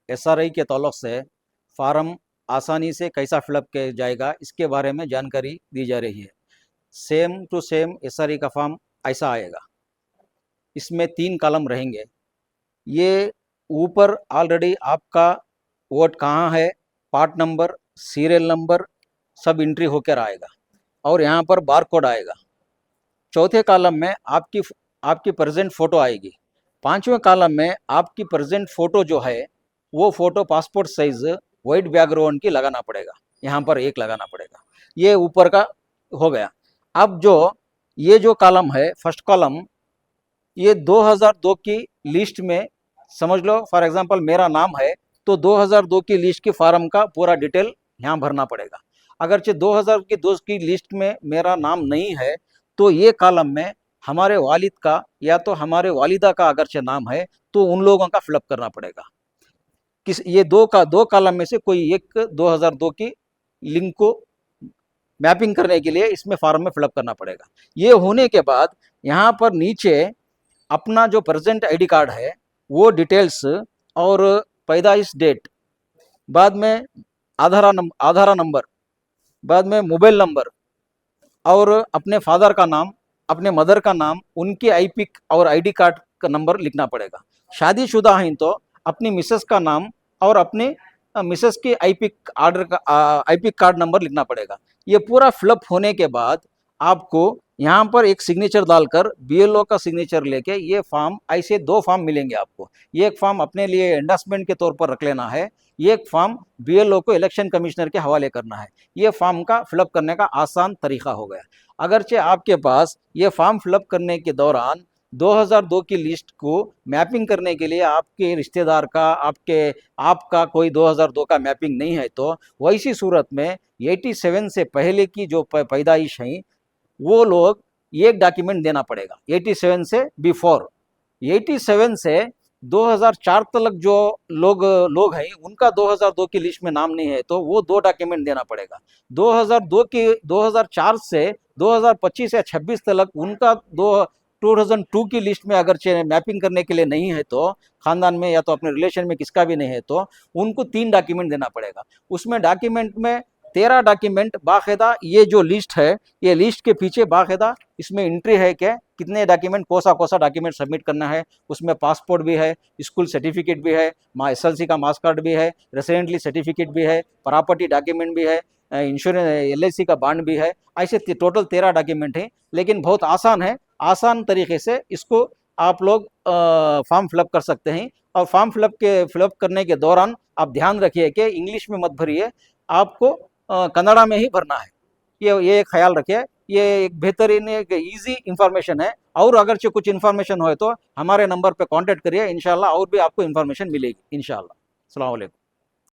SRI के तौलक से farm आसानी से कैसा फिलअप किया जाएगा इसके बारे में जानकारी दी जा रही है। सेम टू सेम एसआरआई का फॉर्म ऐसा आएगा। इसमें 3 कॉलम रहेंगे। ये ऊपर ऑलरेडी आपका वोट कहाँ है, पार्ट नंबर, सीरियल नंबर सब एंट्री होकर आएगा और यहाँ पर बार कोड आएगा। चौथे कॉलम में आपकी प्रेजेंट फ़ोटो आएगी। 5वें कॉलम में आपकी प्रेजेंट फ़ोटो जो है वो photo passport size white background की लगाना पड़ेगा, यहाँ पर एक लगाना पड़ेगा। ये ऊपर का हो गया। अब ये जो कॉलम है, फर्स्ट कॉलम, ये 2002 की लिस्ट में समझ लो। फॉर एग्जांपल मेरा नाम है तो 2002 की लिस्ट की फार्म का पूरा डिटेल यहाँ भरना पड़ेगा। अगरचे 2002 की लिस्ट में मेरा नाम नहीं है तो ये कॉलम में हमारे वालिद का या तो हमारे वालिदा का अगरचे नाम है तो उन लोगों का फिलअप करना पड़ेगा। ये दो कॉलम में से कोई एक 2002 की लिंक को मैपिंग करने के लिए इसमें फॉर्म में फिलअप करना पड़ेगा। ये होने के बाद यहाँ पर नीचे अपना जो प्रेजेंट आईडी कार्ड है वो डिटेल्स और पैदाइश डेट, बाद में आधार नंबर, बाद में मोबाइल नंबर और अपने फादर का नाम, अपने मदर का नाम, उनके आईपिक और आईडी कार्ड का नंबर लिखना पड़ेगा। शादीशुदा हैं तो अपनी मिसेस का नाम और अपने मिसेस के आईपिक कार्ड नंबर लिखना पड़ेगा। ये पूरा फिलअप होने के बाद आपको यहाँ पर एक सिग्नेचर डालकर बीएलओ का सिग्नेचर लेके ये फॉर्म, ऐसे 2 फॉर्म मिलेंगे आपको। एक फॉर्म अपने लिए एंडोर्समेंट के तौर पर रख लेना है, एक फॉर्म बीएलओ को इलेक्शन कमिश्नर के हवाले करना है। ये फॉर्म का फिलअप करने का आसान तरीका हो गया। अगरचे आपके पास ये फॉर्म फिलअप करने के दौरान 2002 की लिस्ट को मैपिंग करने के लिए आपके रिश्तेदार का, आपका कोई 2002 का मैपिंग नहीं है तो वैसी सूरत में 87 से पहले की जो पैदाइश हैं वो लोग एक डॉक्यूमेंट देना पड़ेगा। 87 से बिफोर, 87 से 2004 तक जो लोग हैं उनका 2002 की लिस्ट में नाम नहीं है तो वो 2 डॉक्यूमेंट देना पड़ेगा। 2004 से 2025 या 26 तक उनका 2002 की लिस्ट में अगर मैपिंग करने के लिए नहीं है तो खानदान में या तो अपने रिलेशन में किसका भी नहीं है तो उनको 3 डॉक्यूमेंट देना पड़ेगा। उसमें डॉक्यूमेंट में 13 डॉक्यूमेंट बाकायदा, ये जो लिस्ट है ये लिस्ट के पीछे बाकायदा इसमें एंट्री है कि कितने डॉक्यूमेंट, कोसा डॉक्यूमेंट सबमिट करना है। उसमें पासपोर्ट भी है, स्कूल सर्टिफिकेट भी है, SLC का मार्क्स कार्ड भी है, रेसिडेंटली सर्टिफिकेट भी है, प्रॉपर्टी डॉक्यूमेंट भी है, इंश्योरेंस LIC का बॉन्ड भी है। ऐसे टोटल 13 डॉक्यूमेंट हैं। लेकिन बहुत आसान है, आसान तरीके से इसको आप लोग फॉर्म फिलअप कर सकते हैं। और फॉर्म फिलअप करने के दौरान आप ध्यान रखिए कि इंग्लिश में मत भरिए, आपको कन्नड़ा में ही भरना है। ये ख्याल रखिए। ये एक बेहतरीन, एक इजी इंफॉर्मेशन है। और अगर कुछ इन्फॉर्मेशन हो तो हमारे नंबर पे कांटेक्ट करिए, इंशाल्लाह और भी आपको इन्फॉर्मेशन मिलेगी इंशाल्लाह। अस्सलाम वालेकुम।